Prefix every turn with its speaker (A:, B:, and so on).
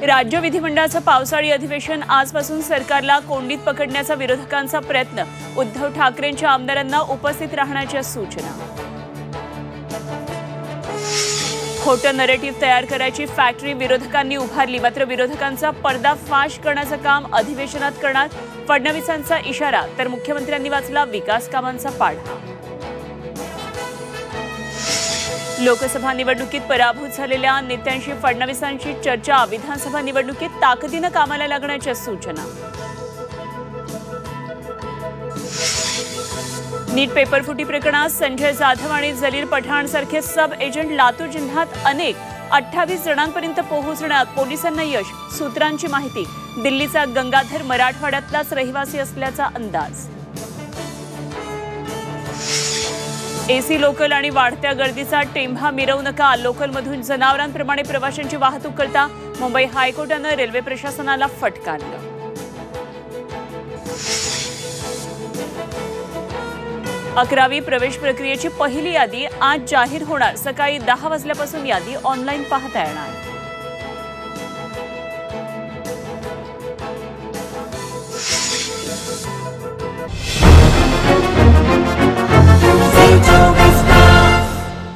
A: राज्य विधिमंडळाचं पावसाळी अधिवेशन आजपासून सरकारला कोंडीत पकडण्याचा विरोधकांचा प्रयत्न, उद्धव ठाकरेंच्या आमदारांना उपस्थित राहण्याच्या सूचना। खोटं नरेटिव्ह तयार करायची फॅक्टरी विरोधकांनी उभारली, मात्र विरोधकांचा पर्दाफाश करण्याचं काम अधिवेशनात करणार, फडणवीसांचा इशारा। तर मुख्यमंत्र्यांनी वाचला विकास कामांचा पाढा। लोकसभा निवडणुकीत पराभूत झालेल्या नेत्यांशी फडणवीसांची चर्चा, विधानसभा निवडणुकीत ताकदीनं कामाला लागण्याच्या सूचना। नीट पेपरफुटी प्रकरणात संजय जाधव आणि जलील पठाणसारखे सब एजंट लातूर जिल्ह्यात अनेक 28 जणांपर्यंत पोहोचण्यात पोलिसांना यश, सूत्रांची माहिती। दिल्लीचा गंगाधर मराठवाड्यातलाच रहिवासी असल्याचा अंदाज। एसी लोकल आणि वाढत्या गर्दीचा टेंभा मिरवू नका, लोकलमधून जनावरांप्रमाणे प्रवाशांची वाहतूक करता, मुंबई हायकोर्टानं रेल्वे प्रशासनाला फटकारलं। 11वी प्रवेश प्रक्रियेची पहिली यादी आज जाहीर होणार, सकाळी 10 वाजल्यापासून यादी ऑनलाईन पाहता येणार।